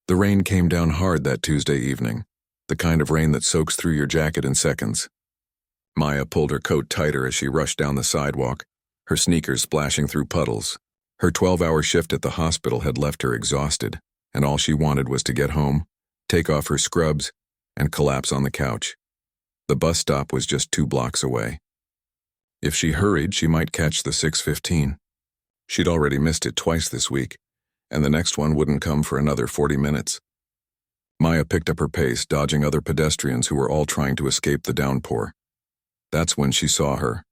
The rain came down hard that Tuesday evening, the kind of rain that soaks through your jacket in seconds. Maya pulled her coat tighter as she rushed down the sidewalk, her sneakers splashing through puddles. Her 12-hour shift at the hospital had left her exhausted, and all she wanted was to get home, take off her scrubs, and collapse on the couch. The bus stop was just 2 blocks away. If she hurried, she might catch the 6:15. She'd already missed it twice this week, and the next one wouldn't come for another 40 minutes. Maya picked up her pace, dodging other pedestrians who were all trying to escape the downpour. That's when she saw her.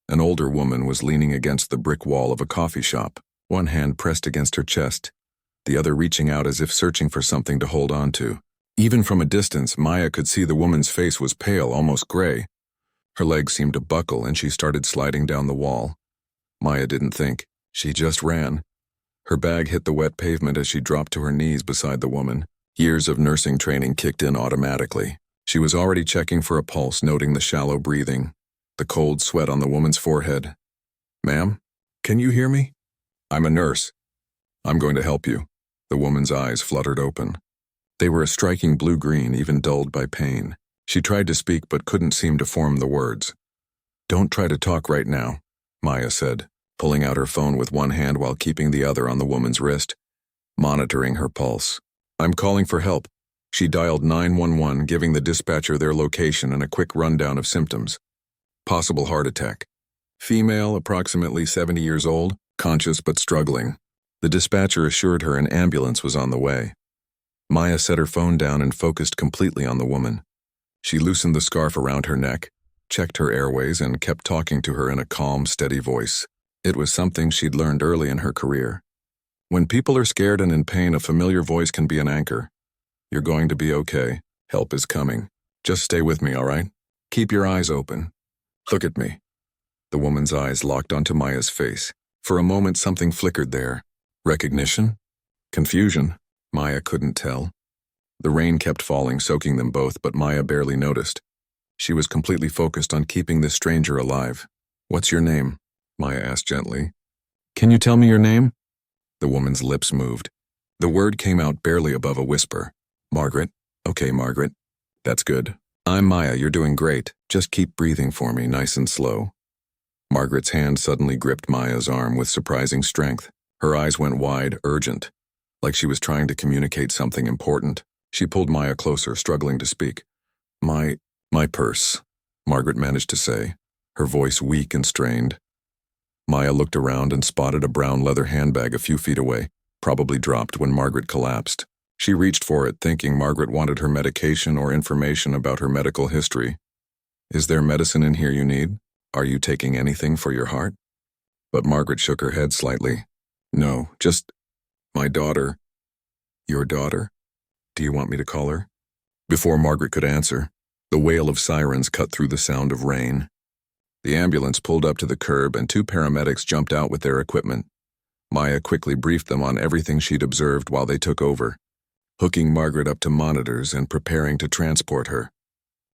An older woman was leaning against the brick wall of a coffee shop, one hand pressed against her chest, the other reaching out as if searching for something to hold on to. Even from a distance, Maya could see the woman's face was pale, almost gray. Her legs seemed to buckle and she started sliding down the wall. Maya didn't think. She just ran. Her bag hit the wet pavement as she dropped to her knees beside the woman. Years of nursing training kicked in automatically. She was already checking for a pulse, noting the shallow breathing, the cold sweat on the woman's forehead. "Ma'am, can you hear me? I'm a nurse. I'm going to help you." The woman's eyes fluttered open. They were a striking blue-green, even dulled by pain. She tried to speak but couldn't seem to form the words. "Don't try to talk right now," Maya said, pulling out her phone with one hand while keeping the other on the woman's wrist, monitoring her pulse. "I'm calling for help." She dialed 911, giving the dispatcher their location and a quick rundown of symptoms. Possible heart attack. Female, approximately 70 years old, conscious but struggling. The dispatcher assured her an ambulance was on the way. Maya set her phone down and focused completely on the woman. She loosened the scarf around her neck, checked her airways, and kept talking to her in a calm, steady voice. It was something she'd learned early in her career. When people are scared and in pain, a familiar voice can be an anchor. "You're going to be okay. Help is coming. Just stay with me, all right? Keep your eyes open. Look at me." The woman's eyes locked onto Maya's face. For a moment, something flickered there. Recognition? Confusion? Maya couldn't tell. The rain kept falling, soaking them both, but Maya barely noticed. She was completely focused on keeping this stranger alive. "What's your name?" Maya asked gently. "Can you tell me your name?" The woman's lips moved. The word came out barely above a whisper. "Margaret." "Okay, Margaret. That's good. I'm Maya, you're doing great. Just keep breathing for me, nice and slow." Margaret's hand suddenly gripped Maya's arm with surprising strength. Her eyes went wide, urgent, like she was trying to communicate something important. She pulled Maya closer, struggling to speak. My purse," Margaret managed to say, her voice weak and strained. Maya looked around and spotted a brown leather handbag a few feet away, probably dropped when Margaret collapsed. She reached for it, thinking Margaret wanted her medication or information about her medical history. "Is there medicine in here you need? Are you taking anything for your heart?" But Margaret shook her head slightly. "No, just my daughter." "Your daughter? Do you want me to call her?" Before Margaret could answer, the wail of sirens cut through the sound of rain. The ambulance pulled up to the curb and 2 paramedics jumped out with their equipment. Maya quickly briefed them on everything she'd observed while they took over, hooking Margaret up to monitors and preparing to transport her.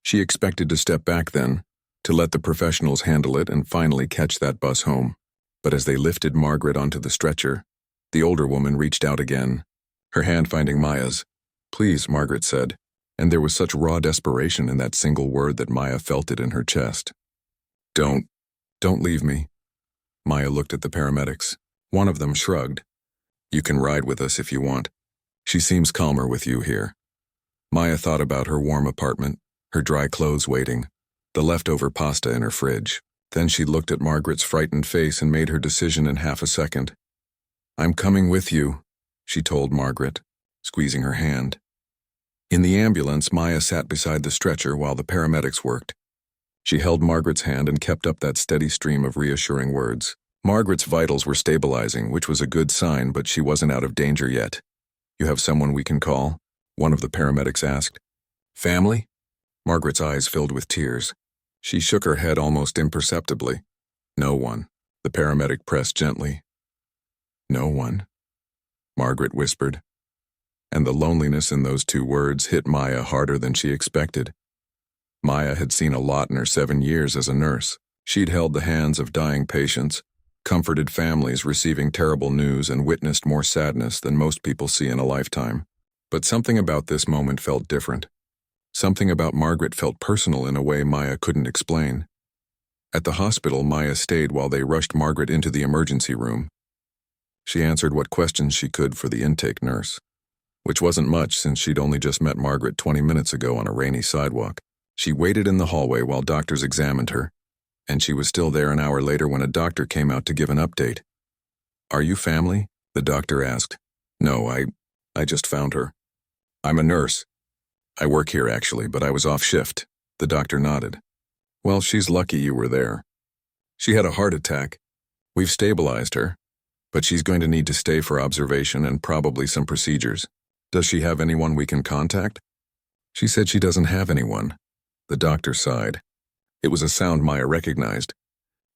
She expected to step back then, to let the professionals handle it and finally catch that bus home. But as they lifted Margaret onto the stretcher, the older woman reached out again, her hand finding Maya's. "Please," Margaret said, and there was such raw desperation in that single word that Maya felt it in her chest. Don't leave me." Maya looked at the paramedics. One of them shrugged. "You can ride with us if you want. She seems calmer with you here." Maya thought about her warm apartment, her dry clothes waiting, the leftover pasta in her fridge. Then she looked at Margaret's frightened face and made her decision in half a second. "I'm coming with you," she told Margaret, squeezing her hand. In the ambulance, Maya sat beside the stretcher while the paramedics worked. She held Margaret's hand and kept up that steady stream of reassuring words. Margaret's vitals were stabilizing, which was a good sign, but she wasn't out of danger yet. "You have someone we can call?" one of the paramedics asked. "Family?" Margaret's eyes filled with tears. She shook her head almost imperceptibly. "No one," the paramedic pressed gently. "No one," Margaret whispered. And the loneliness in those 2 words hit Maya harder than she expected. Maya had seen a lot in her 7 years as a nurse. She'd held the hands of dying patients, comforted families receiving terrible news, and witnessed more sadness than most people see in a lifetime. But something about this moment felt different. Something about Margaret felt personal in a way Maya couldn't explain. At the hospital, Maya stayed while they rushed Margaret into the emergency room. She answered what questions she could for the intake nurse, which wasn't much since she'd only just met Margaret 20 minutes ago on a rainy sidewalk. She waited in the hallway while doctors examined her, and she was still there an hour later when a doctor came out to give an update. "Are you family?" the doctor asked. "No, I just found her. I'm a nurse. I work here actually, but I was off shift." The doctor nodded. "Well, she's lucky you were there. She had a heart attack. We've stabilized her, but she's going to need to stay for observation and probably some procedures. Does she have anyone we can contact?" "She said she doesn't have anyone." The doctor sighed. It was a sound Maya recognized,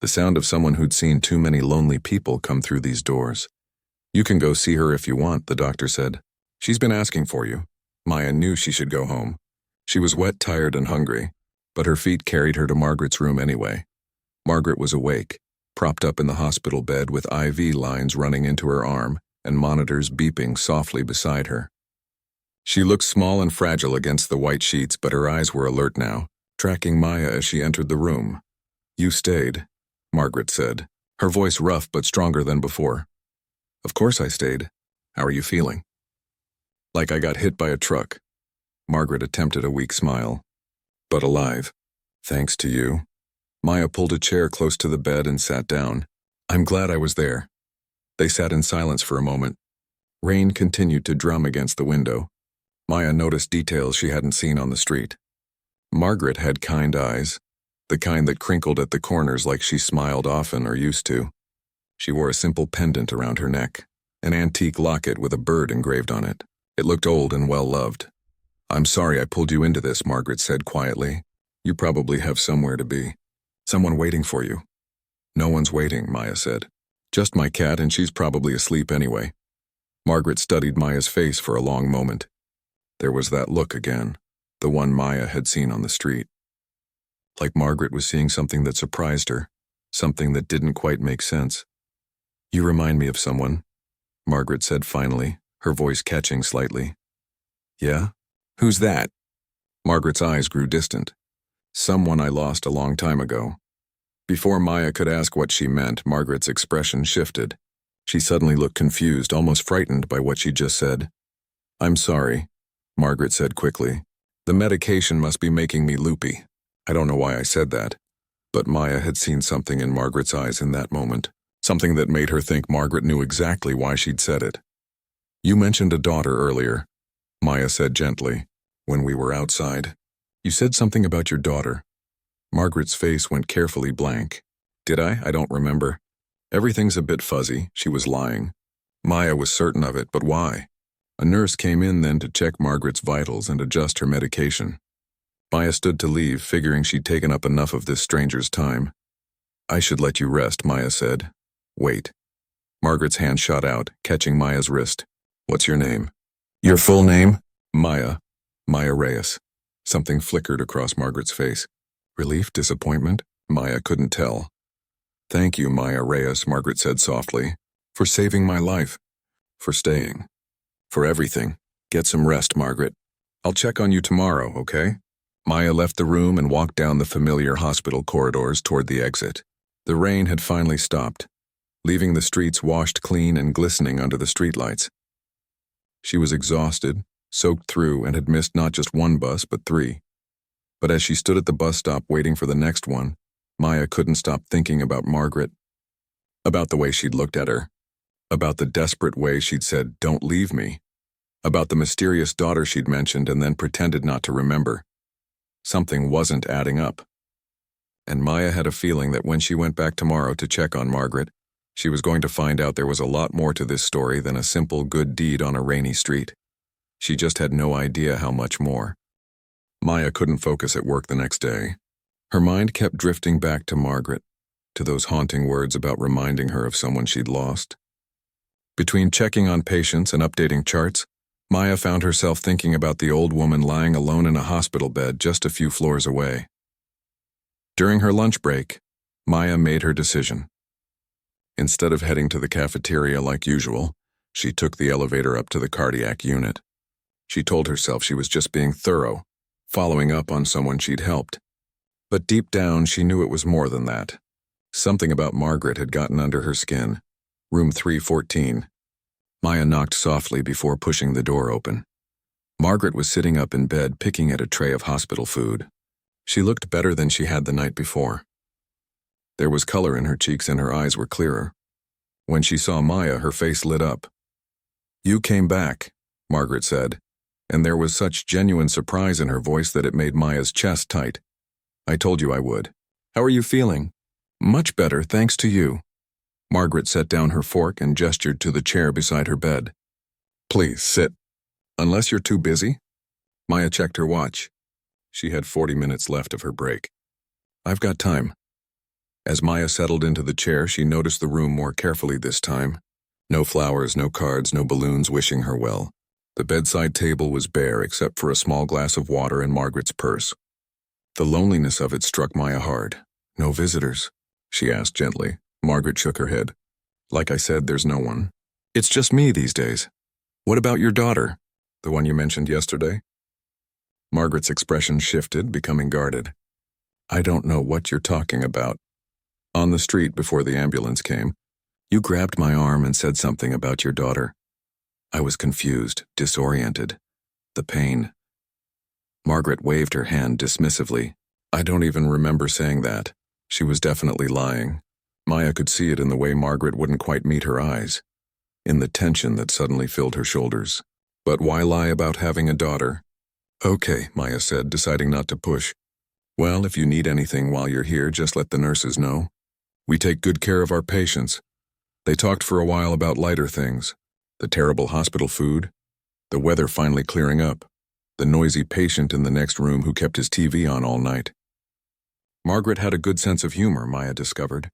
the sound of someone who'd seen too many lonely people come through these doors. "You can go see her if you want," the doctor said. "She's been asking for you." Maya knew she should go home. She was wet, tired, and hungry, but her feet carried her to Margaret's room anyway. Margaret was awake, propped up in the hospital bed with IV lines running into her arm and monitors beeping softly beside her. She looked small and fragile against the white sheets, but her eyes were alert now, tracking Maya as she entered the room. "You stayed," Margaret said, her voice rough but stronger than before. "Of course I stayed. How are you feeling?" "Like I got hit by a truck." Margaret attempted a weak smile. "But alive. Thanks to you." Maya pulled a chair close to the bed and sat down. "I'm glad I was there." They sat in silence for a moment. Rain continued to drum against the window. Maya noticed details she hadn't seen on the street. Margaret had kind eyes, the kind that crinkled at the corners like she smiled often or used to. She wore a simple pendant around her neck, an antique locket with a bird engraved on it. It looked old and well-loved. "I'm sorry I pulled you into this," Margaret said quietly. "You probably have somewhere to be. Someone waiting for you." "No one's waiting," Maya said. "Just my cat, and she's probably asleep anyway." Margaret studied Maya's face for a long moment. There was that look again, the one Maya had seen on the street. Like Margaret was seeing something that surprised her, something that didn't quite make sense. "You remind me of someone," Margaret said finally, her voice catching slightly. "Yeah? Who's that?" Margaret's eyes grew distant. "Someone I lost a long time ago." Before Maya could ask what she meant, Margaret's expression shifted. She suddenly looked confused, almost frightened by what she just said. "I'm sorry," Margaret said quickly. "The medication must be making me loopy. I don't know why I said that." But Maya had seen something in Margaret's eyes in that moment, something that made her think Margaret knew exactly why she'd said it. "You mentioned a daughter earlier," Maya said gently, "when we were outside. You said something about your daughter." Margaret's face went carefully blank. "Did I? I don't remember. Everything's a bit fuzzy." She was lying. Maya was certain of it, but why? A nurse came in then to check Margaret's vitals and adjust her medication. Maya stood to leave, figuring she'd taken up enough of this stranger's time. "I should let you rest," Maya said. "Wait." Margaret's hand shot out, catching Maya's wrist. "What's your name?" "Your full name?" "Maya. Maya Reyes." Something flickered across Margaret's face. Relief, disappointment? Maya couldn't tell. "Thank you, Maya Reyes," Margaret said softly, "for saving my life. For staying. For everything. Get some rest, Margaret. I'll check on you tomorrow, okay?" Maya left the room and walked down the familiar hospital corridors toward the exit. The rain had finally stopped, leaving the streets washed clean and glistening under the streetlights. She was exhausted, soaked through, and had missed not just one bus, but 3. But as she stood at the bus stop waiting for the next one, Maya couldn't stop thinking about Margaret. About the way she'd looked at her. About the desperate way she'd said, "Don't leave me." About the mysterious daughter she'd mentioned and then pretended not to remember. Something wasn't adding up. And Maya had a feeling that when she went back tomorrow to check on Margaret, she was going to find out there was a lot more to this story than a simple good deed on a rainy street. She just had no idea how much more. Maya couldn't focus at work the next day. Her mind kept drifting back to Margaret, to those haunting words about reminding her of someone she'd lost. Between checking on patients and updating charts, Maya found herself thinking about the old woman lying alone in a hospital bed just a few floors away. During her lunch break, Maya made her decision. Instead of heading to the cafeteria like usual, she took the elevator up to the cardiac unit. She told herself she was just being thorough, following up on someone she'd helped. But deep down, she knew it was more than that. Something about Margaret had gotten under her skin. Room 314. Maya knocked softly before pushing the door open. Margaret was sitting up in bed picking at a tray of hospital food. She looked better than she had the night before. There was color in her cheeks and her eyes were clearer. When she saw Maya, her face lit up. "You came back," Margaret said, and there was such genuine surprise in her voice that it made Maya's chest tight. "I told you I would. How are you feeling?" "Much better, thanks to you." Margaret set down her fork and gestured to the chair beside her bed. "Please, sit. Unless you're too busy?" Maya checked her watch. She had 40 minutes left of her break. "I've got time." As Maya settled into the chair, she noticed the room more carefully this time. No flowers, no cards, no balloons wishing her well. The bedside table was bare except for a small glass of water and Margaret's purse. The loneliness of it struck Maya hard. "No visitors?" she asked gently. Margaret shook her head. "Like I said, there's no one. It's just me these days. What about your daughter? The one you mentioned yesterday?" Margaret's expression shifted, becoming guarded. "I don't know what you're talking about. On the street before the ambulance came, you grabbed my arm and said something about your daughter. I was confused, disoriented. The pain." Margaret waved her hand dismissively. "I don't even remember saying that." She was definitely lying. Maya could see it in the way Margaret wouldn't quite meet her eyes, in the tension that suddenly filled her shoulders. But why lie about having a daughter? "Okay," Maya said, deciding not to push. "Well, if you need anything while you're here, just let the nurses know. We take good care of our patients." They talked for a while about lighter things. The terrible hospital food, the weather finally clearing up, the noisy patient in the next room who kept his TV on all night. Margaret had a good sense of humor, Maya discovered.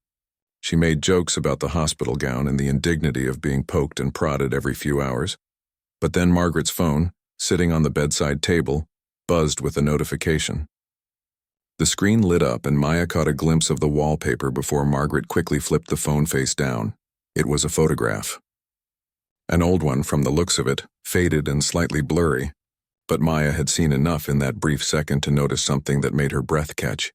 She made jokes about the hospital gown and the indignity of being poked and prodded every few hours. But then Margaret's phone, sitting on the bedside table, buzzed with a notification. The screen lit up and Maya caught a glimpse of the wallpaper before Margaret quickly flipped the phone face down. It was a photograph. An old one from the looks of it, faded and slightly blurry, but Maya had seen enough in that brief second to notice something that made her breath catch.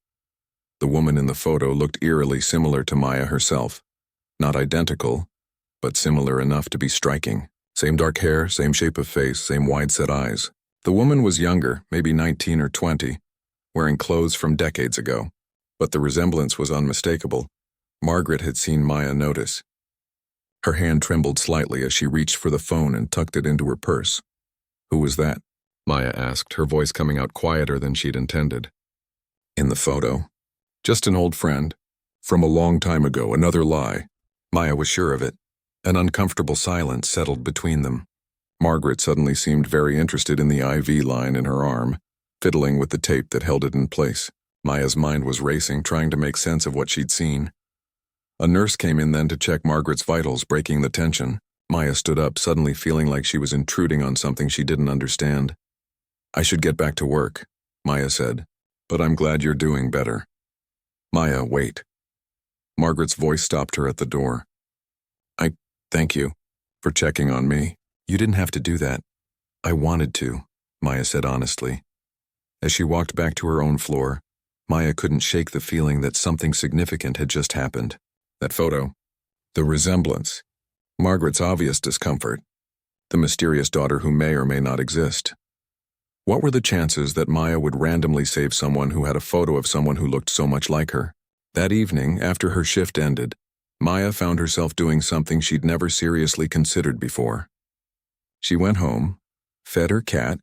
The woman in the photo looked eerily similar to Maya herself. Not identical, but similar enough to be striking. Same dark hair, same shape of face, same wide-set eyes. The woman was younger, maybe 19 or 20, wearing clothes from decades ago, but the resemblance was unmistakable. Margaret had seen Maya notice. Her hand trembled slightly as she reached for the phone and tucked it into her purse. "Who was that?" Maya asked, her voice coming out quieter than she'd intended. "In the photo. Just an old friend. From a long time ago, another lie." Maya was sure of it. An uncomfortable silence settled between them. Margaret suddenly seemed very interested in the IV line in her arm, fiddling with the tape that held it in place. Maya's mind was racing, trying to make sense of what she'd seen. A nurse came in then to check Margaret's vitals, breaking the tension. Maya stood up, suddenly feeling like she was intruding on something she didn't understand. "I should get back to work," Maya said, "but I'm glad you're doing better." "Maya, wait." Margaret's voice stopped her at the door. Thank you for checking on me. You didn't have to do that." "I wanted to," Maya said honestly. As she walked back to her own floor, Maya couldn't shake the feeling that something significant had just happened. That photo, the resemblance, Margaret's obvious discomfort, the mysterious daughter who may or may not exist. What were the chances that Maya would randomly save someone who had a photo of someone who looked so much like her? That evening, after her shift ended, Maya found herself doing something she'd never seriously considered before. She went home, fed her cat,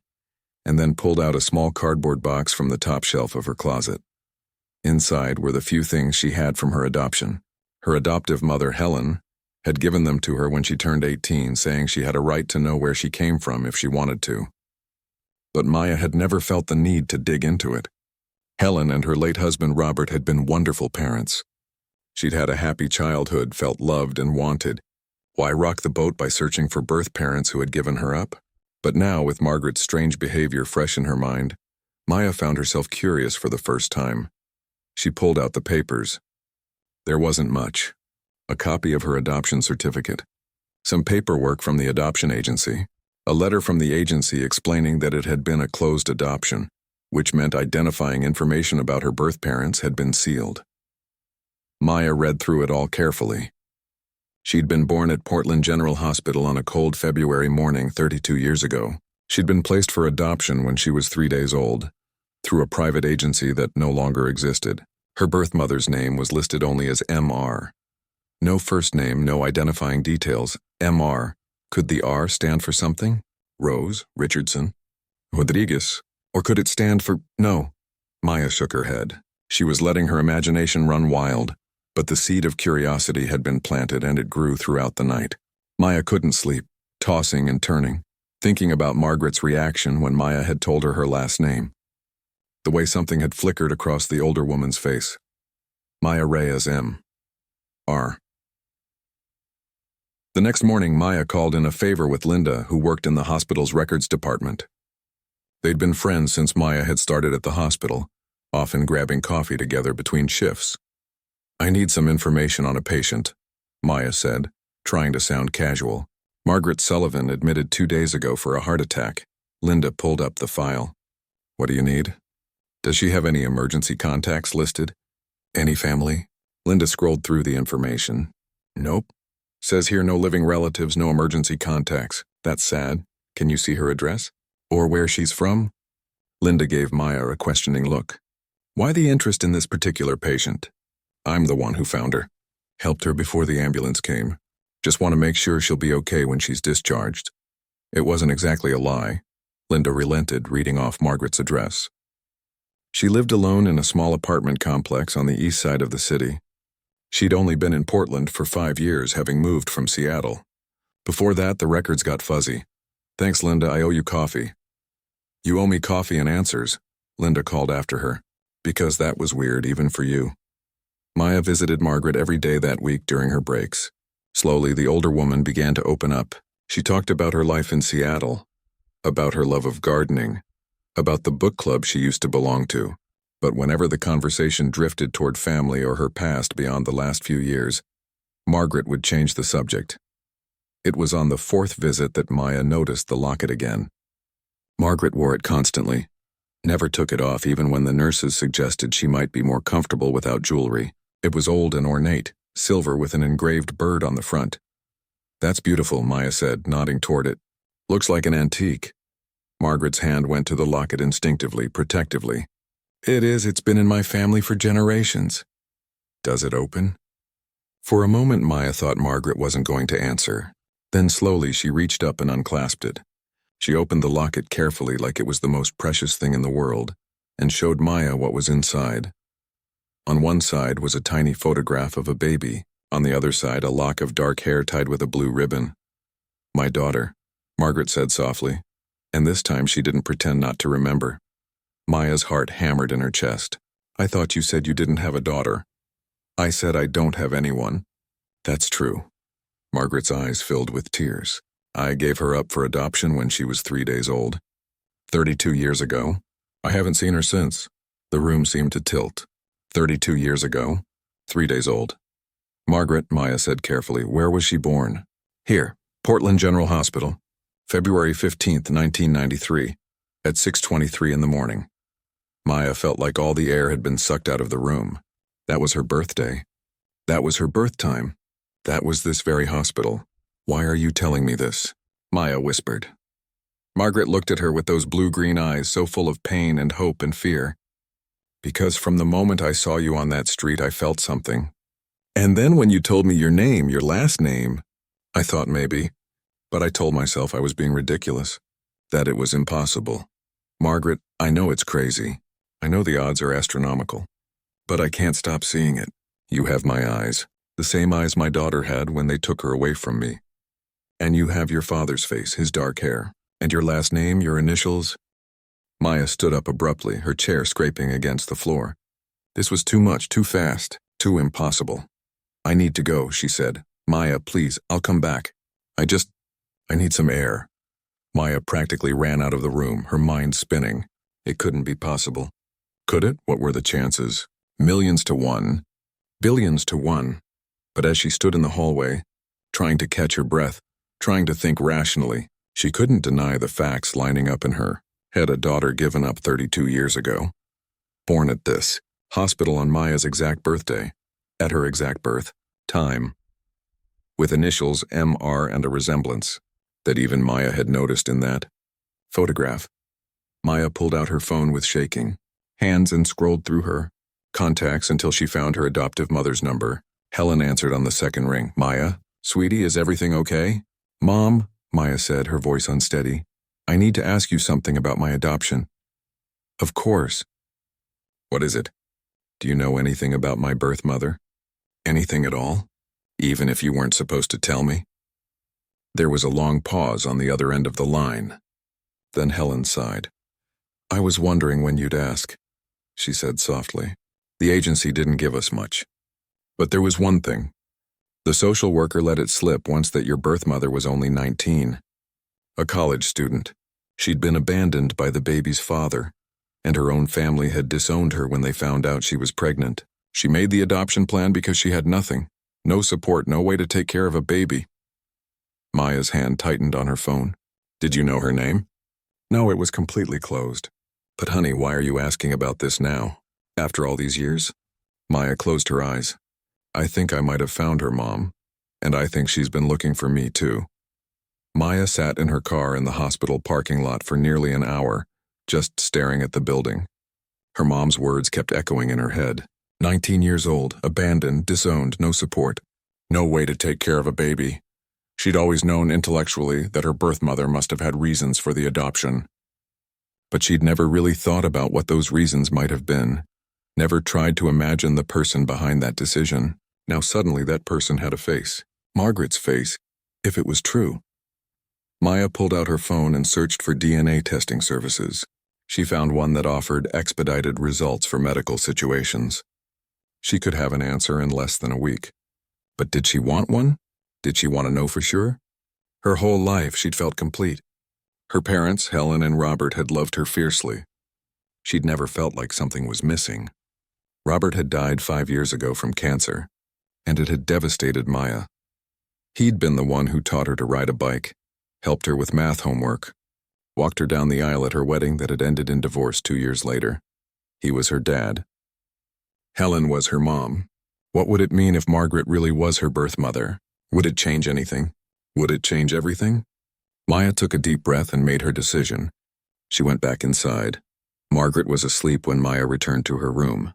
and then pulled out a small cardboard box from the top shelf of her closet. Inside were the few things she had from her adoption. Her adoptive mother, Helen, had given them to her when she turned 18, saying she had a right to know where she came from if she wanted to. But Maya had never felt the need to dig into it. Helen and her late husband Robert had been wonderful parents. She'd had a happy childhood, felt loved and wanted. Why rock the boat by searching for birth parents who had given her up? But now, with Margaret's strange behavior fresh in her mind, Maya found herself curious for the first time. She pulled out the papers. There wasn't much. A copy of her adoption certificate, some paperwork from the adoption agency, A letter from the agency explaining that it had been a closed adoption, which meant identifying information about her birth parents had been sealed. Maya read through it all carefully. She'd been born at Portland General Hospital on a cold February morning 32 years ago. She'd been placed for adoption when she was 3 days old, through a private agency that no longer existed. Her birth mother's name was listed only as M.R. No first name, no identifying details. M.R. Could the R stand for something? Rose, Richardson, Rodriguez? Or could it stand for... No. Maya shook her head. She was letting her imagination run wild, but the seed of curiosity had been planted and it grew throughout the night. Maya couldn't sleep, tossing and turning, thinking about Margaret's reaction when Maya had told her last name. The way something had flickered across the older woman's face. Maya Reyes M.R. The next morning, Maya called in a favor with Linda, who worked in the hospital's records department. They'd been friends since Maya had started at the hospital, often grabbing coffee together between shifts. "I need some information on a patient," Maya said, trying to sound casual. "Margaret Sullivan admitted 2 days ago for a heart attack." Linda pulled up the file. "What do you need? Does she have any emergency contacts listed? Any family?" Linda scrolled through the information. "Nope. Says here no living relatives, no emergency contacts. That's sad. Can you see her address? Or where she's from?" Linda gave Maya a questioning look. "Why the interest in this particular patient?" "I'm the one who found her. Helped her before the ambulance came. Just want to make sure she'll be okay when she's discharged." It wasn't exactly a lie. Linda relented, reading off Margaret's address. She lived alone in a small apartment complex on the east side of the city. She'd only been in Portland for 5 years, having moved from Seattle. Before that, the records got fuzzy. "Thanks, Linda, I owe you coffee." "You owe me coffee and answers," Linda called after her, "because that was weird, even for you." Maya visited Margaret every day that week during her breaks. Slowly, the older woman began to open up. She talked about her life in Seattle, about her love of gardening, about the book club she used to belong to. But whenever the conversation drifted toward family or her past beyond the last few years, Margaret would change the subject. It was on the 4th visit that Maya noticed the locket again. Margaret wore it constantly, never took it off even when the nurses suggested she might be more comfortable without jewelry. It was old and ornate, silver with an engraved bird on the front. "That's beautiful," Maya said, nodding toward it. "Looks like an antique." Margaret's hand went to the locket instinctively, protectively. "It is. It's been in my family for generations." "Does it open?" For a moment, Maya thought Margaret wasn't going to answer. Then slowly she reached up and unclasped it. She opened the locket carefully like it was the most precious thing in the world, and showed Maya what was inside. On one side was a tiny photograph of a baby, on the other side a lock of dark hair tied with a blue ribbon. "My daughter," Margaret said softly, and this time she didn't pretend not to remember. Maya's heart hammered in her chest. "I thought you said you didn't have a daughter." "I said I don't have anyone." "That's true." Margaret's eyes filled with tears. "I gave her up for adoption when she was 3 days old. 32 years ago. I haven't seen her since." The room seemed to tilt. 32 years ago. 3 days old. "Margaret," Maya said carefully, "where was she born?" "Here, Portland General Hospital. February 15th, 1993, at 6:23 in the morning." Maya felt like all the air had been sucked out of the room. That was her birthday. That was her birth time. That was this very hospital. "Why are you telling me this?" Maya whispered. Margaret looked at her with those blue-green eyes so full of pain and hope and fear. "Because from the moment I saw you on that street, I felt something. And then when you told me your name, your last name, I thought maybe, but I told myself I was being ridiculous, that it was impossible. Margaret, I know it's crazy. I know the odds are astronomical. But I can't stop seeing it. You have my eyes, the same eyes my daughter had when they took her away from me. And you have your father's face, his dark hair, and your last name, your initials." Maya stood up abruptly, her chair scraping against the floor. This was too much, too fast, too impossible. "I need to go," she said. "Maya, please, I'll come back. I need some air." Maya practically ran out of the room, her mind spinning. It couldn't be possible. Could it? What were the chances? Millions to one. Billions to one. But as she stood in the hallway, trying to catch her breath, trying to think rationally, She couldn't deny the facts lining up in her head. A daughter given up 32 years ago. Born at this hospital on Maya's exact birthday. At her exact birth time. With initials MR and a resemblance that even Maya had noticed in that photograph. Maya pulled out her phone with shaking hands and scrolled through her contacts until she found her adoptive mother's number. Helen answered on the second ring. Maya, sweetie, is everything okay? Mom, Maya said, her voice unsteady. I need to ask you something about my adoption. Of course. What is it? Do you know anything about my birth mother? Anything at all? Even if you weren't supposed to tell me? There was a long pause on the other end of the line. Then Helen sighed. I was wondering when you'd ask, she said softly. The agency didn't give us much. But there was one thing. The social worker let it slip once that your birth mother was only 19. A college student. She'd been abandoned by the baby's father, and her own family had disowned her when they found out she was pregnant. She made the adoption plan because she had nothing. No support, no way to take care of a baby. Maya's hand tightened on her phone. Did you know her name? No, it was completely closed. But honey, why are you asking about this now? After all these years? Maya closed her eyes. I think I might have found her, Mom. And I think she's been looking for me, too. Maya sat in her car in the hospital parking lot for nearly an hour, just staring at the building. Her mom's words kept echoing in her head. 19 years old, abandoned, disowned, no support. No way to take care of a baby. She'd always known intellectually that her birth mother must have had reasons for the adoption. But she'd never really thought about what those reasons might have been. Never tried to imagine the person behind that decision. Now suddenly that person had a face. Margaret's face, if it was true. Maya pulled out her phone and searched for DNA testing services. She found one that offered expedited results for medical situations. She could have an answer in less than a week. But did she want one? Did she want to know for sure? Her whole life she'd felt complete. Her parents, Helen and Robert, had loved her fiercely. She'd never felt like something was missing. Robert had died 5 years ago from cancer, and it had devastated Maya. He'd been the one who taught her to ride a bike, helped her with math homework, walked her down the aisle at her wedding that had ended in divorce 2 years later. He was her dad. Helen was her mom. What would it mean if Margaret really was her birth mother? Would it change anything? Would it change everything? Maya took a deep breath and made her decision. She went back inside. Margaret was asleep when Maya returned to her room.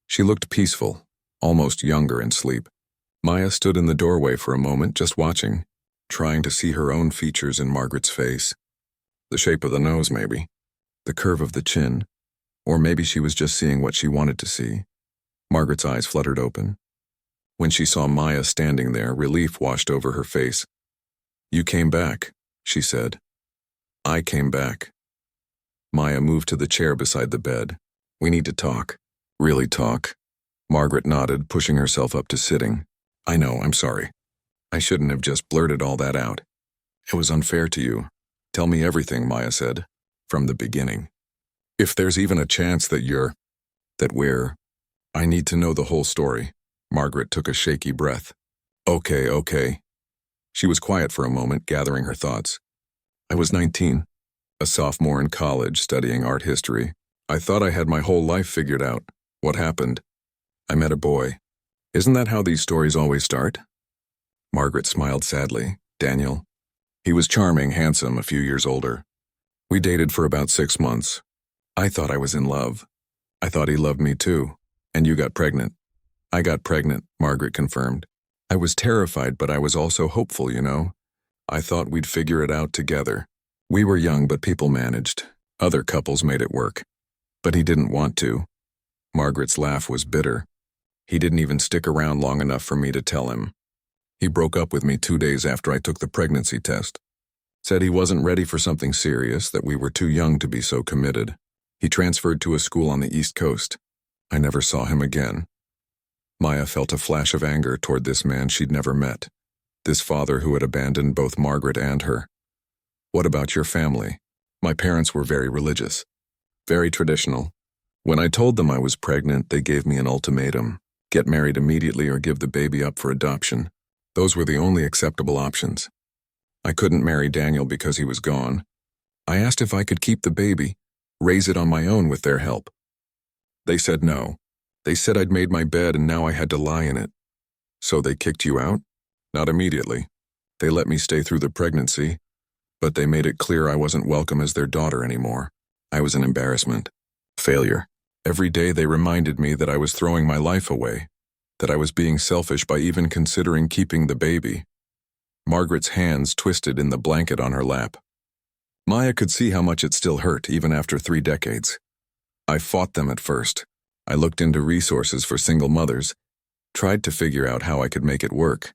She looked peaceful, almost younger in sleep. Maya stood in the doorway for a moment, just watching, trying to see her own features in Margaret's face. The shape of the nose, maybe. The curve of the chin. Or maybe she was just seeing what she wanted to see. Margaret's eyes fluttered open. When she saw Maya standing there, relief washed over her face. You came back, she said. I came back. Maya moved to the chair beside the bed. We need to talk. Really talk. Margaret nodded, pushing herself up to sitting. I know, I'm sorry. I shouldn't have just blurted all that out. It was unfair to you. Tell me everything, Maya said. From the beginning. If there's even a chance that we're... I need to know the whole story. Margaret took a shaky breath. Okay. She was quiet for a moment, gathering her thoughts. I was 19, a sophomore in college studying art history. I thought I had my whole life figured out. What happened? I met a boy. Isn't that how these stories always start? Margaret smiled sadly. Daniel. He was charming, handsome, a few years older. We dated for about 6 months. I thought I was in love. I thought he loved me too. And you got pregnant. I got pregnant, Margaret confirmed. I was terrified, but I was also hopeful, you know. I thought we'd figure it out together. We were young, but people managed. Other couples made it work. But he didn't want to. Margaret's laugh was bitter. He didn't even stick around long enough for me to tell him. He broke up with me 2 days after I took the pregnancy test. Said he wasn't ready for something serious, that we were too young to be so committed. He transferred to a school on the East Coast. I never saw him again. Maya felt a flash of anger toward this man she'd never met. This father who had abandoned both Margaret and her. What about your family? My parents were very religious. Very traditional. When I told them I was pregnant, they gave me an ultimatum. Get married immediately or give the baby up for adoption. Those were the only acceptable options. I couldn't marry Daniel because he was gone. I asked if I could keep the baby, raise it on my own with their help. They said no. They said I'd made my bed and now I had to lie in it. So they kicked you out? Not immediately. They let me stay through the pregnancy, but they made it clear I wasn't welcome as their daughter anymore. I was an embarrassment. Failure. Every day they reminded me that I was throwing my life away, that I was being selfish by even considering keeping the baby. Margaret's hands twisted in the blanket on her lap. Maya could see how much it still hurt, even after 3 decades. I fought them at first. I looked into resources for single mothers, tried to figure out how I could make it work,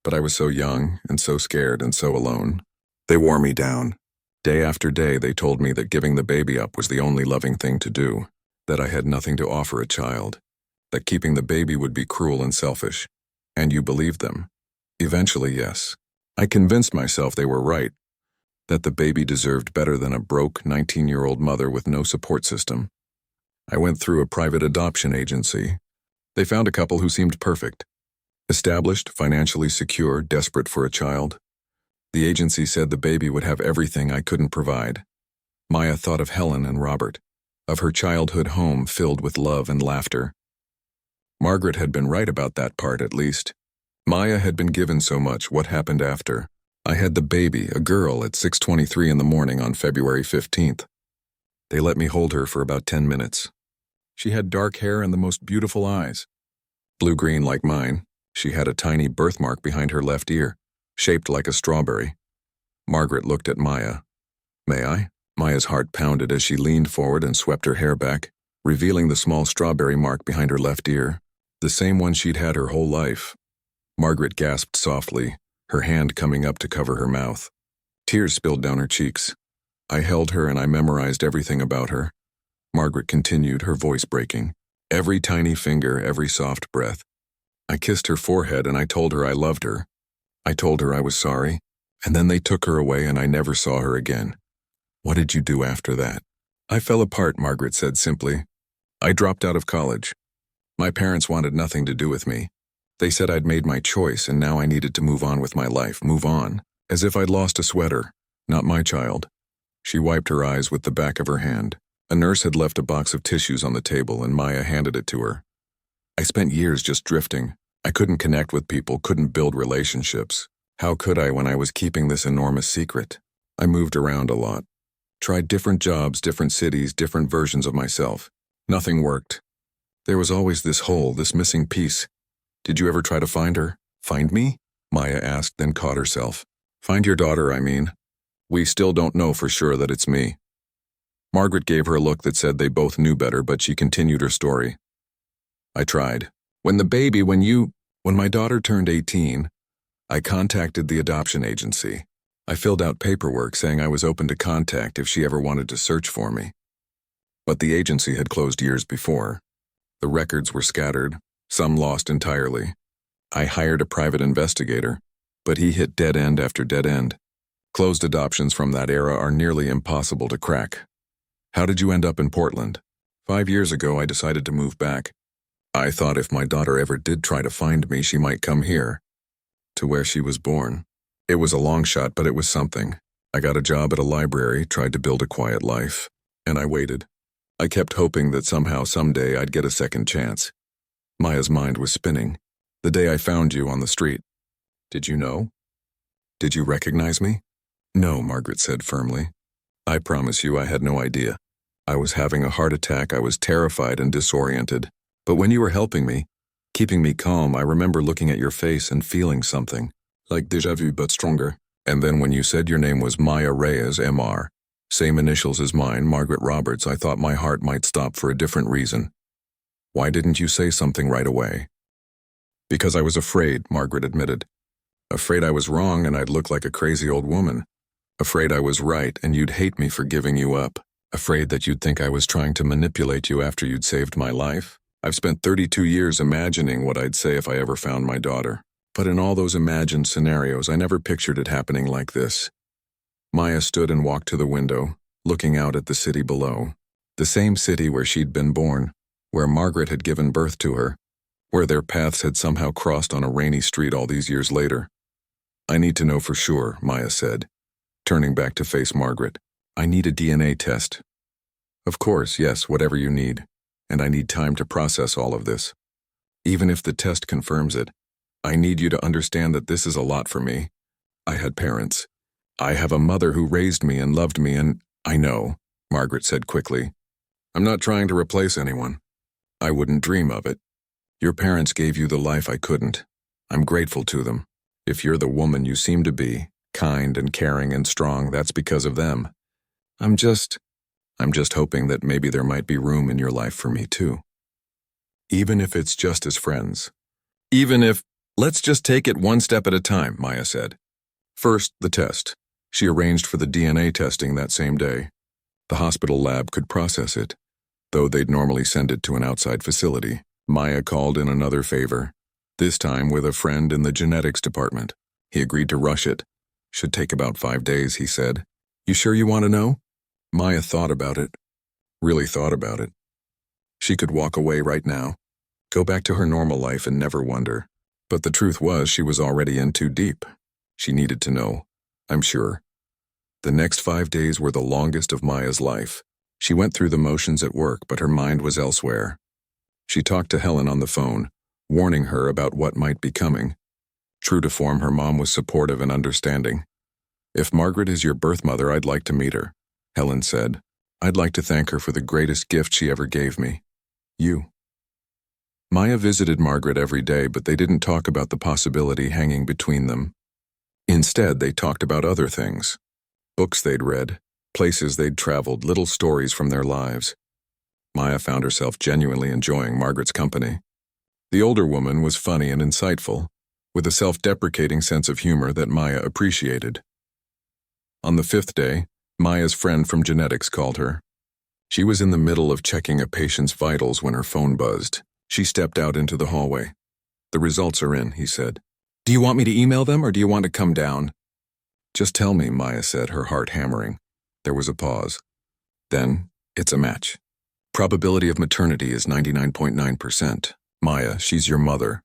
but I was so young and so scared and so alone. They wore me down. Day after day, they told me that giving the baby up was the only loving thing to do, that I had nothing to offer a child, that keeping the baby would be cruel and selfish. And you believed them? Eventually, yes. I convinced myself they were right, that the baby deserved better than a broke 19-year-old mother with no support system. I went through a private adoption agency. They found a couple who seemed perfect. Established, financially secure, desperate for a child. The agency said the baby would have everything I couldn't provide. Maya thought of Helen and Robert, of her childhood home filled with love and laughter. Margaret had been right about that part, at least. Maya had been given so much. What happened after? I had the baby, a girl, at 6:23 in the morning on February 15th. They let me hold her for about 10 minutes. She had dark hair and the most beautiful eyes. Blue-green like mine. She had a tiny birthmark behind her left ear, shaped like a strawberry. Margaret looked at Maya. May I? Maya's heart pounded as she leaned forward and swept her hair back, revealing the small strawberry mark behind her left ear, the same one she'd had her whole life. Margaret gasped softly, her hand coming up to cover her mouth. Tears spilled down her cheeks. I held her and I memorized everything about her. Margaret continued, her voice breaking. Every tiny finger, every soft breath. I kissed her forehead and I told her I loved her. I told her I was sorry, and then they took her away and I never saw her again. What did you do after that? I fell apart, Margaret said simply. I dropped out of college. My parents wanted nothing to do with me. They said I'd made my choice and now I needed to move on with my life, move on, as if I'd lost a sweater, not my child. She wiped her eyes with the back of her hand. A nurse had left a box of tissues on the table and Maya handed it to her. I spent years just drifting. I couldn't connect with people, couldn't build relationships. How could I when I was keeping this enormous secret? I moved around a lot. Tried different jobs, different cities, different versions of myself. Nothing worked. There was always this hole, this missing piece. Did you ever try to find her? Find me? Maya asked, then caught herself. Find your daughter, I mean. We still don't know for sure that it's me. Margaret gave her a look that said they both knew better, but she continued her story. I tried. When my daughter turned 18, I contacted the adoption agency. I filled out paperwork saying I was open to contact if she ever wanted to search for me. But the agency had closed years before. The records were scattered, some lost entirely. I hired a private investigator, but he hit dead end after dead end. Closed adoptions from that era are nearly impossible to crack. How did you end up in Portland? 5 years ago, I decided to move back. I thought if my daughter ever did try to find me, she might come here, to where she was born. It was a long shot, but it was something. I got a job at a library, tried to build a quiet life, and I waited. I kept hoping that somehow, someday, I'd get a second chance. Maya's mind was spinning. The day I found you on the street. Did you know? Did you recognize me? No, Margaret said firmly. I promise you I had no idea. I was having a heart attack, I was terrified and disoriented. But when you were helping me, keeping me calm, I remember looking at your face and feeling something. Like déjà vu, but stronger. And then when you said your name was Maya Reyes, M.R., same initials as mine, Margaret Roberts, I thought my heart might stop for a different reason. Why didn't you say something right away? Because I was afraid, Margaret admitted. Afraid I was wrong and I'd look like a crazy old woman. Afraid I was right and you'd hate me for giving you up. Afraid that you'd think I was trying to manipulate you after you'd saved my life. I've spent 32 years imagining what I'd say if I ever found my daughter. But in all those imagined scenarios, I never pictured it happening like this. Maya stood and walked to the window, looking out at the city below. The same city where she'd been born, where Margaret had given birth to her, where their paths had somehow crossed on a rainy street all these years later. I need to know for sure, Maya said, turning back to face Margaret. I need a DNA test. Of course, yes, whatever you need. And I need time to process all of this. Even if the test confirms it, I need you to understand that this is a lot for me. I had parents. I have a mother who raised me and loved me, and I know, Margaret said quickly. I'm not trying to replace anyone. I wouldn't dream of it. Your parents gave you the life I couldn't. I'm grateful to them. If you're the woman you seem to be, kind and caring and strong, that's because of them. I'm just hoping that maybe there might be room in your life for me too. Even if it's just as friends. Let's just take it one step at a time, Maya said. First, the test. She arranged for the DNA testing that same day. The hospital lab could process it, though they'd normally send it to an outside facility. Maya called in another favor, this time with a friend in the genetics department. He agreed to rush it. Should take about 5 days, he said. You sure you want to know? Maya thought about it. Really thought about it. She could walk away right now, go back to her normal life and never wonder. But the truth was she was already in too deep. She needed to know, I'm sure. The next 5 days were the longest of Maya's life. She went through the motions at work, but her mind was elsewhere. She talked to Helen on the phone, warning her about what might be coming. True to form, her mom was supportive and understanding. If Margaret is your birth mother, I'd like to meet her, Helen said. I'd like to thank her for the greatest gift she ever gave me. You. Maya visited Margaret every day, but they didn't talk about the possibility hanging between them. Instead, they talked about other things. Books they'd read, places they'd traveled, little stories from their lives. Maya found herself genuinely enjoying Margaret's company. The older woman was funny and insightful, with a self-deprecating sense of humor that Maya appreciated. On the 5th day, Maya's friend from genetics called her. She was in the middle of checking a patient's vitals when her phone buzzed. She stepped out into the hallway. The results are in, he said. Do you want me to email them or do you want to come down? Just tell me, Maya said, her heart hammering. There was a pause. Then, it's a match. Probability of maternity is 99.9%. Maya, she's your mother.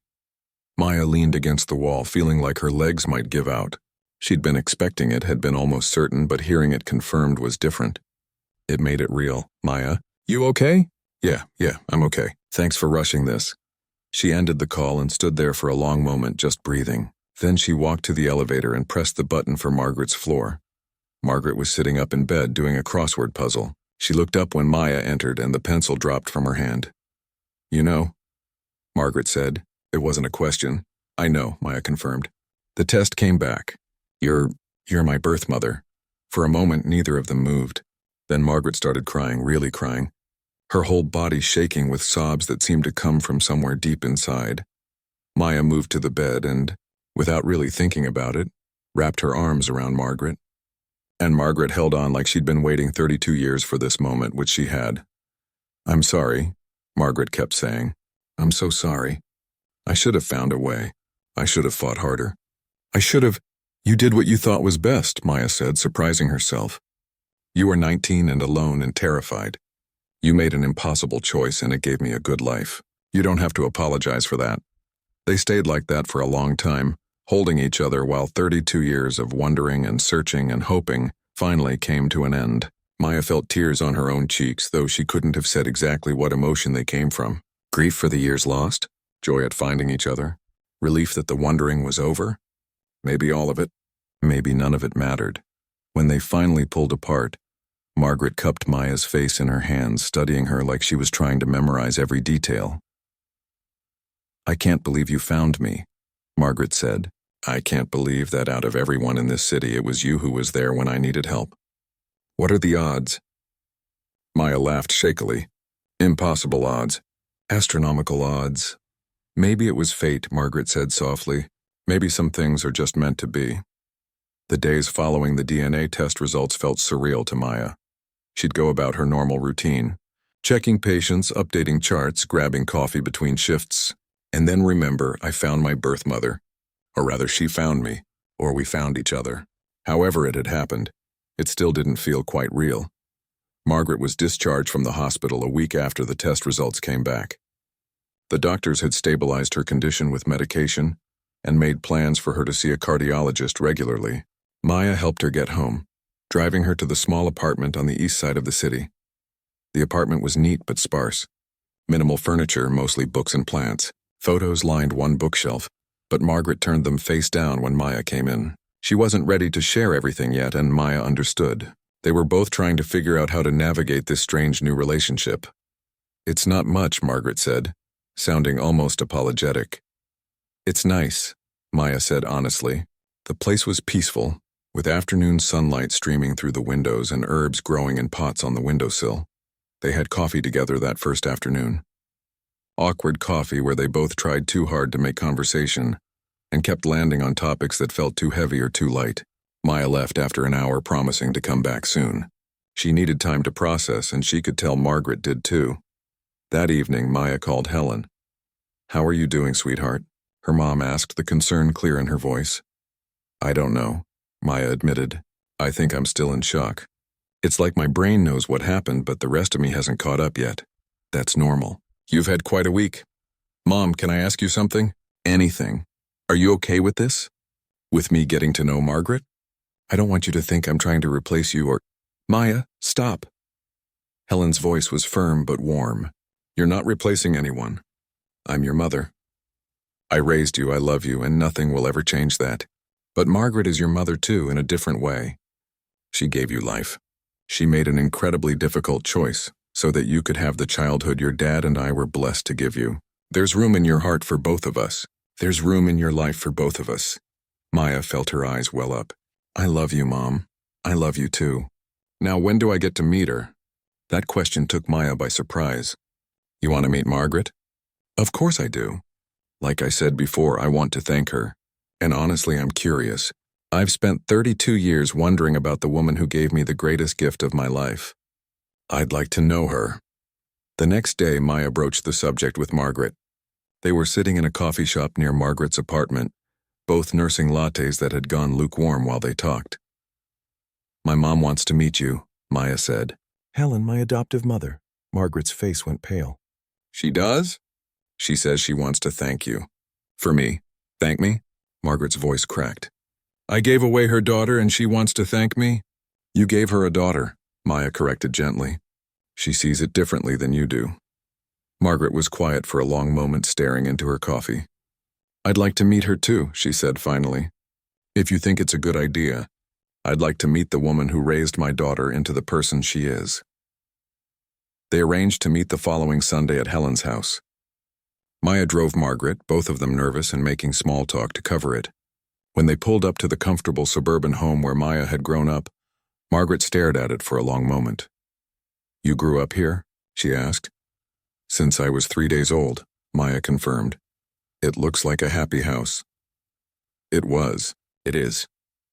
Maya leaned against the wall, feeling like her legs might give out. She'd been expecting it, had been almost certain, but hearing it confirmed was different. It made it real. Maya, you okay? Yeah, I'm okay. Thanks for rushing this. She ended the call and stood there for a long moment, just breathing. Then she walked to the elevator and pressed the button for Margaret's floor. Margaret was sitting up in bed doing a crossword puzzle. She looked up when Maya entered and the pencil dropped from her hand. You know, Margaret said. It wasn't a question. I know, Maya confirmed. The test came back. You're my birth mother. For a moment, neither of them moved. Then Margaret started crying, really crying. Her whole body shaking with sobs that seemed to come from somewhere deep inside. Maya moved to the bed and, without really thinking about it, wrapped her arms around Margaret. And Margaret held on like she'd been waiting 32 years for this moment, which she had. I'm sorry, Margaret kept saying. I'm so sorry. I should have found a way. I should have fought harder. You did what you thought was best, Maya said, surprising herself. You were 19 and alone and terrified. You made an impossible choice and it gave me a good life. You don't have to apologize for that. They stayed like that for a long time, holding each other while 32 years of wondering and searching and hoping finally came to an end. Maya felt tears on her own cheeks, though she couldn't have said exactly what emotion they came from. Grief for the years lost? Joy at finding each other? Relief that the wondering was over? Maybe all of it. Maybe none of it mattered. When they finally pulled apart, Margaret cupped Maya's face in her hands, studying her like she was trying to memorize every detail. I can't believe you found me, Margaret said. I can't believe that out of everyone in this city it was you who was there when I needed help. What are the odds? Maya laughed shakily. Impossible odds. Astronomical odds. Maybe it was fate, Margaret said softly. Maybe some things are just meant to be. The days following the DNA test results felt surreal to Maya. She'd go about her normal routine, checking patients, updating charts, grabbing coffee between shifts, and then remember, I found my birth mother. Or rather, she found me, or we found each other. However it had happened, it still didn't feel quite real. Margaret was discharged from the hospital a week after the test results came back. The doctors had stabilized her condition with medication, and made plans for her to see a cardiologist regularly. Maya helped her get home, driving her to the small apartment on the east side of the city. The apartment was neat but sparse. Minimal furniture, mostly books and plants. Photos lined one bookshelf, but Margaret turned them face down when Maya came in. She wasn't ready to share everything yet, and Maya understood. They were both trying to figure out how to navigate this strange new relationship. "It's not much," Margaret said, sounding almost apologetic. "It's nice," Maya said honestly. The place was peaceful, with afternoon sunlight streaming through the windows and herbs growing in pots on the windowsill. They had coffee together that first afternoon. Awkward coffee where they both tried too hard to make conversation and kept landing on topics that felt too heavy or too light. Maya left after an hour, promising to come back soon. She needed time to process, and she could tell Margaret did too. That evening, Maya called Helen. "How are you doing, sweetheart?" her mom asked, the concern clear in her voice. "I don't know," Maya admitted. "I think I'm still in shock. It's like my brain knows what happened, but the rest of me hasn't caught up yet. That's normal. You've had quite a week. Mom, can I ask you something? Anything. Are you okay with this? With me getting to know Margaret? I don't want you to think I'm trying to replace you or—" "Maya, stop." Helen's voice was firm but warm. "You're not replacing anyone. I'm your mother. I raised you, I love you, and nothing will ever change that. But Margaret is your mother too, in a different way. She gave you life. She made an incredibly difficult choice so that you could have the childhood your dad and I were blessed to give you. There's room in your heart for both of us. There's room in your life for both of us." Maya felt her eyes well up. "I love you, Mom. I love you too. Now, when do I get to meet her?" That question took Maya by surprise. "You want to meet Margaret?" "Of course I do. Like I said before, I want to thank her. And honestly, I'm curious. I've spent 32 years wondering about the woman who gave me the greatest gift of my life. I'd like to know her." The next day, Maya broached the subject with Margaret. They were sitting in a coffee shop near Margaret's apartment, both nursing lattes that had gone lukewarm while they talked. "My mom wants to meet you," Maya said. "Helen, my adoptive mother." Margaret's face went pale. "She does?" "She says she wants to thank you." "For me? Thank me?" Margaret's voice cracked. "I gave away her daughter and she wants to thank me?" "You gave her a daughter," Maya corrected gently. "She sees it differently than you do." Margaret was quiet for a long moment, staring into her coffee. "I'd like to meet her too," she said finally. "If you think it's a good idea, I'd like to meet the woman who raised my daughter into the person she is." They arranged to meet the following Sunday at Helen's house. Maya drove Margaret, both of them nervous and making small talk to cover it. When they pulled up to the comfortable suburban home where Maya had grown up, Margaret stared at it for a long moment. "You grew up here?" she asked. "Since I was 3 days old," Maya confirmed. "It looks like a happy house." "It was. It is."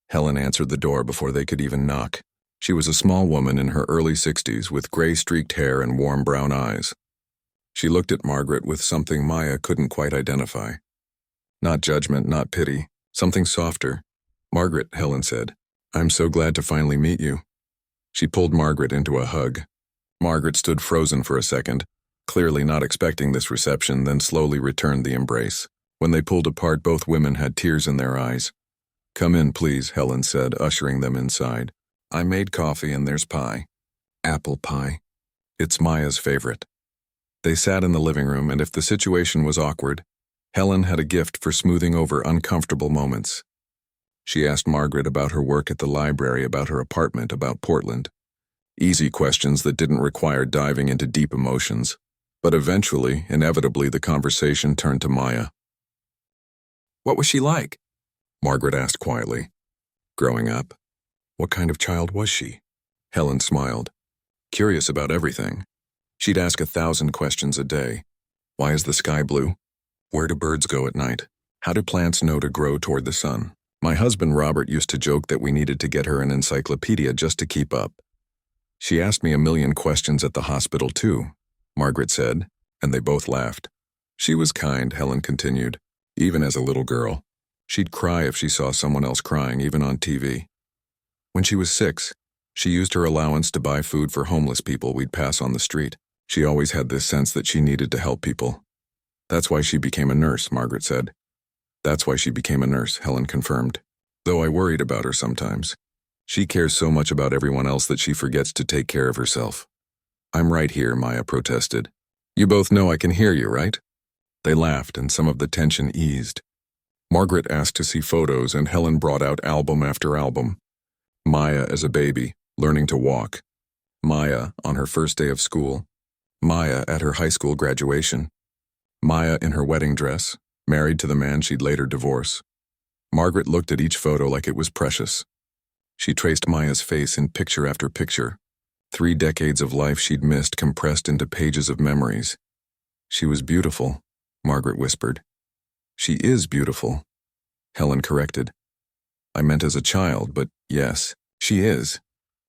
Helen answered the door before they could even knock. She was a small woman in her early 60s with gray-streaked hair and warm brown eyes. She looked at Margaret with something Maya couldn't quite identify. Not judgment, not pity, something softer. "Margaret," Helen said, "I'm so glad to finally meet you." She pulled Margaret into a hug. Margaret stood frozen for a second, clearly not expecting this reception, then slowly returned the embrace. When they pulled apart, both women had tears in their eyes. "Come in, please," Helen said, ushering them inside. "I made coffee and there's pie. Apple pie. It's Maya's favorite." They sat in the living room, and if the situation was awkward, Helen had a gift for smoothing over uncomfortable moments. She asked Margaret about her work at the library, about her apartment, about Portland. Easy questions that didn't require diving into deep emotions. But eventually, inevitably, the conversation turned to Maya. "What was she like?" Margaret asked quietly. "Growing up? What kind of child was she?" Helen smiled. "Curious about everything. She'd ask 1,000 questions a day. Why is the sky blue? Where do birds go at night? How do plants know to grow toward the sun? My husband Robert used to joke that we needed to get her an encyclopedia just to keep up. She asked me 1,000,000 questions at the hospital too," Margaret said, and they both laughed. "She was kind," Helen continued, "even as a little girl. She'd cry if she saw someone else crying, even on TV. When she was 6, she used her allowance to buy food for homeless people we'd pass on the street. She always had this sense that she needed to help people. That's why she became a nurse," Margaret said. That's why she became a nurse, Helen confirmed. Though I worried about her sometimes. She cares so much about everyone else that she forgets to take care of herself. I'm right here, Maya protested. You both know I can hear you, right? They laughed and some of the tension eased. Margaret asked to see photos and Helen brought out album after album. Maya as a baby, learning to walk. Maya on her first day of school. Maya at her high school graduation. Maya in her wedding dress, married to the man she'd later divorce. Margaret looked at each photo like it was precious. She traced Maya's face in picture after picture. 3 decades of life she'd missed compressed into pages of memories. She was beautiful, Margaret whispered. She is beautiful, Helen corrected. I meant as a child, but yes, she is.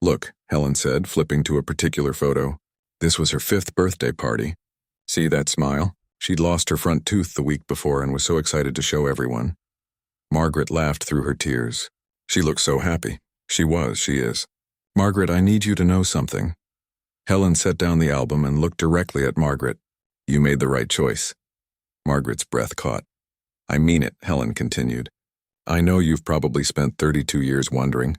Look, Helen said, flipping to a particular photo. This was her 5th birthday party. See that smile? She'd lost her front tooth the week before and was so excited to show everyone. Margaret laughed through her tears. She looked so happy. She is. Margaret, I need you to know something. Helen set down the album and looked directly at Margaret. You made the right choice. Margaret's breath caught. I mean it, Helen continued. I know you've probably spent 32 years wondering,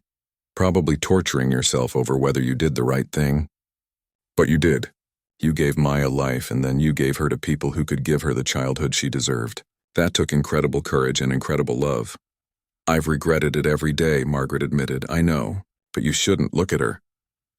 probably torturing yourself over whether you did the right thing. But you did. You gave Maya life and then you gave her to people who could give her the childhood she deserved. That took incredible courage and incredible love. I've regretted it every day, Margaret admitted. I know, but you shouldn't look at her.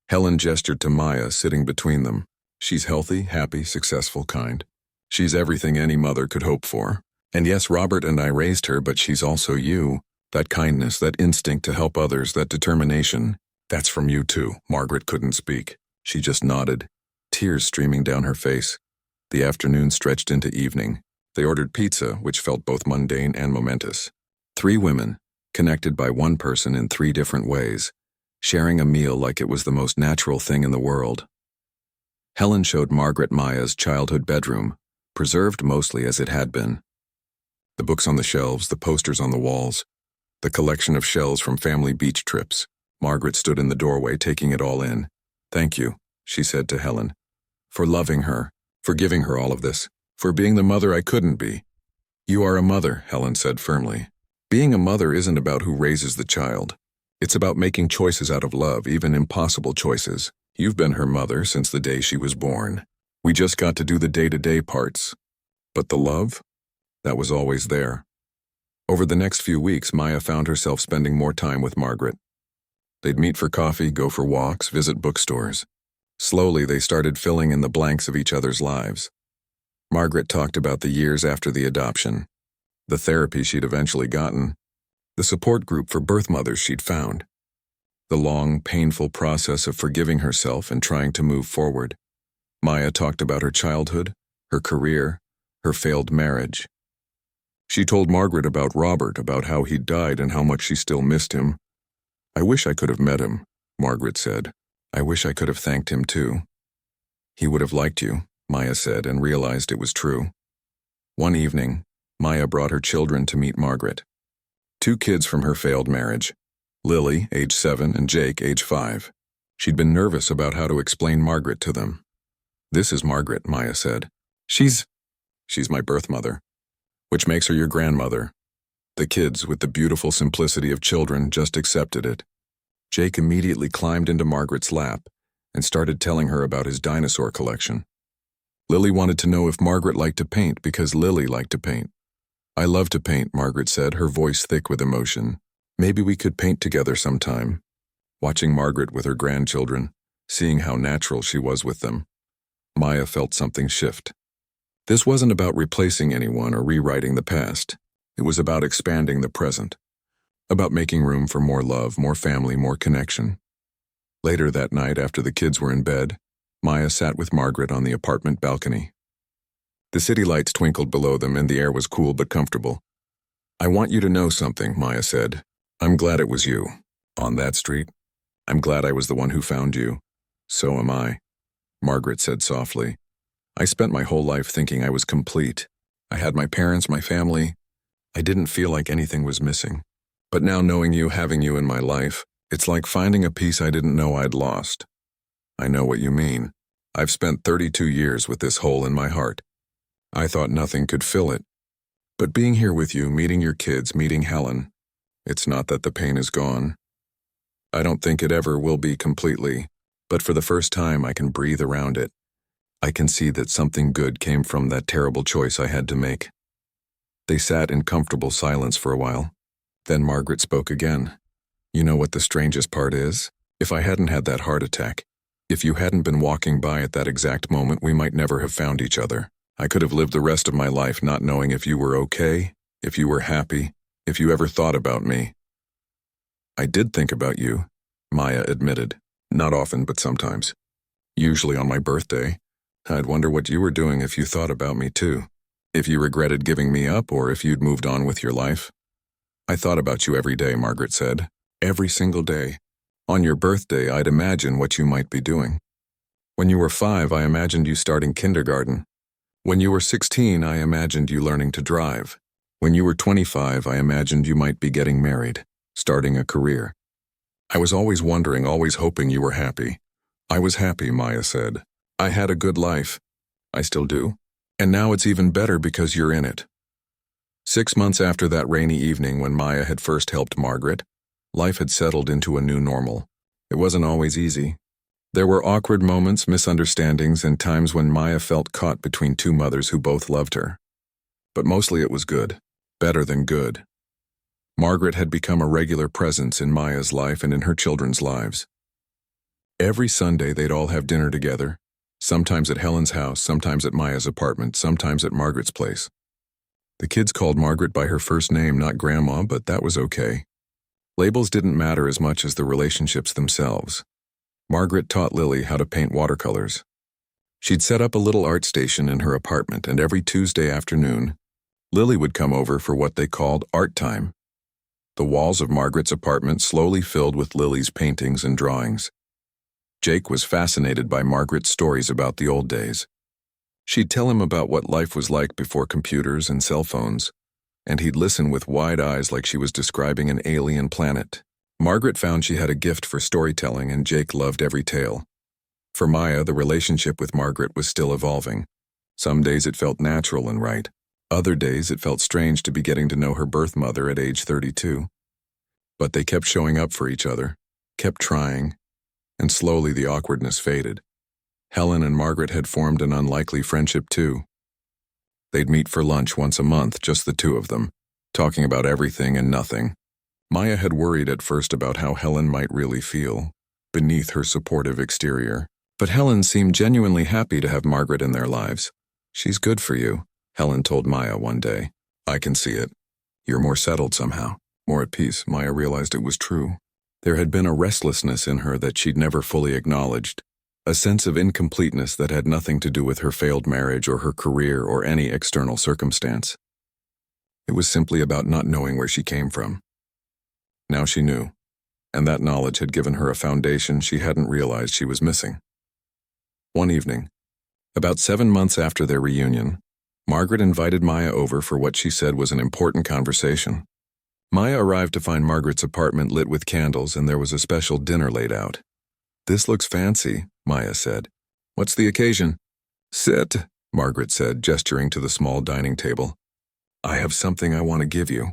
Helen gestured to Maya, sitting between them. She's healthy, happy, successful, kind. She's everything any mother could hope for. And yes, Robert and I raised her, but she's also you. That kindness, that instinct to help others, that determination. That's from you too. Margaret couldn't speak. She just nodded, tears streaming down her face. The afternoon stretched into evening. They ordered pizza, which felt both mundane and momentous. 3 women, connected by one person in 3 different ways, sharing a meal like it was the most natural thing in the world. Helen showed Margaret Maya's childhood bedroom, preserved mostly as it had been. The books on the shelves, the posters on the walls, the collection of shells from family beach trips. Margaret stood in the doorway, taking it all in. Thank you, she said to Helen, for loving her, for giving her all of this, for being the mother I couldn't be. You are a mother, Helen said firmly. Being a mother isn't about who raises the child. It's about making choices out of love, even impossible choices. You've been her mother since the day she was born. We just got to do the day-to-day parts. But the love? That was always there. Over the next few weeks, Maya found herself spending more time with Margaret. They'd meet for coffee, go for walks, visit bookstores. Slowly, they started filling in the blanks of each other's lives. Margaret talked about the years after the adoption, the therapy she'd eventually gotten, the support group for birth mothers she'd found, the long, painful process of forgiving herself and trying to move forward. Maya talked about her childhood, her career, her failed marriage. She told Margaret about Robert, about how he'd died and how much she still missed him. I wish I could have met him, Margaret said. I wish I could have thanked him too. He would have liked you, Maya said, and realized it was true. One evening, Maya brought her children to meet Margaret. 2 kids from her failed marriage, Lily, age 7, and Jake, age 5. She'd been nervous about how to explain Margaret to them. This is Margaret, Maya said. She's my birth mother, which makes her your grandmother. The kids, with the beautiful simplicity of children, just accepted it. Jake immediately climbed into Margaret's lap and started telling her about his dinosaur collection. Lily wanted to know if Margaret liked to paint because Lily liked to paint. I love to paint, Margaret said, her voice thick with emotion. Maybe we could paint together sometime. Watching Margaret with her grandchildren, seeing how natural she was with them, Maya felt something shift. This wasn't about replacing anyone or rewriting the past. It was about expanding the present, about making room for more love, more family, more connection. Later that night, after the kids were in bed, Maya sat with Margaret on the apartment balcony. The city lights twinkled below them and the air was cool but comfortable. I want you to know something, Maya said. I'm glad it was you. On that street. I'm glad I was the one who found you. So am I, Margaret said softly. I spent my whole life thinking I was complete. I had my parents, my family. I didn't feel like anything was missing. But now knowing you, having you in my life, it's like finding a piece I didn't know I'd lost. I know what you mean. I've spent 32 years with this hole in my heart. I thought nothing could fill it. But being here with you, meeting your kids, meeting Helen, it's not that the pain is gone. I don't think it ever will be completely, but for the first time I can breathe around it. I can see that something good came from that terrible choice I had to make. They sat in comfortable silence for a while. Then Margaret spoke again. You know what the strangest part is? If I hadn't had that heart attack, if you hadn't been walking by at that exact moment, we might never have found each other. I could have lived the rest of my life not knowing if you were okay, if you were happy, if you ever thought about me. I did think about you, Maya admitted. Not often, but sometimes. Usually on my birthday. I'd wonder what you were doing if you thought about me too. If you regretted giving me up or if you'd moved on with your life. I thought about you every day, Margaret said. Every single day. On your birthday, I'd imagine what you might be doing. When you were 5, I imagined you starting kindergarten. When you were 16, I imagined you learning to drive. When you were 25, I imagined you might be getting married, starting a career. I was always wondering, always hoping you were happy. I was happy, Maya said. I had a good life. I still do. And now it's even better because you're in it. 6 months after that rainy evening when Maya had first helped Margaret, life had settled into a new normal. It wasn't always easy. There were awkward moments, misunderstandings, and times when Maya felt caught between two mothers who both loved her. But mostly it was good, better than good. Margaret had become a regular presence in Maya's life and in her children's lives. Every Sunday they'd all have dinner together, sometimes at Helen's house, sometimes at Maya's apartment, sometimes at Margaret's place. The kids called Margaret by her first name, not Grandma, but that was okay. Labels didn't matter as much as the relationships themselves. Margaret taught Lily how to paint watercolors. She'd set up a little art station in her apartment, and every Tuesday afternoon, Lily would come over for what they called art time. The walls of Margaret's apartment slowly filled with Lily's paintings and drawings. Jake was fascinated by Margaret's stories about the old days. She'd tell him about what life was like before computers and cell phones, and he'd listen with wide eyes like she was describing an alien planet. Margaret found she had a gift for storytelling, and Jake loved every tale. For Maya, the relationship with Margaret was still evolving. Some days it felt natural and right. Other days it felt strange to be getting to know her birth mother at age 32. But they kept showing up for each other, kept trying, and slowly the awkwardness faded. Helen and Margaret had formed an unlikely friendship too. They'd meet for lunch once a month, just the two of them, talking about everything and nothing. Maya had worried at first about how Helen might really feel beneath her supportive exterior, but Helen seemed genuinely happy to have Margaret in their lives. She's good for you, Helen told Maya one day. I can see it. You're more settled somehow, more at peace. Maya realized it was true. There had been a restlessness in her that she'd never fully acknowledged, a sense of incompleteness that had nothing to do with her failed marriage or her career or any external circumstance. It was simply about not knowing where she came from. Now she knew, and that knowledge had given her a foundation she hadn't realized she was missing. One evening, about 7 months after their reunion, Margaret invited Maya over for what she said was an important conversation. Maya arrived to find Margaret's apartment lit with candles, and there was a special dinner laid out. This looks fancy, Maya said. What's the occasion? Sit, Margaret said, gesturing to the small dining table. I have something I want to give you.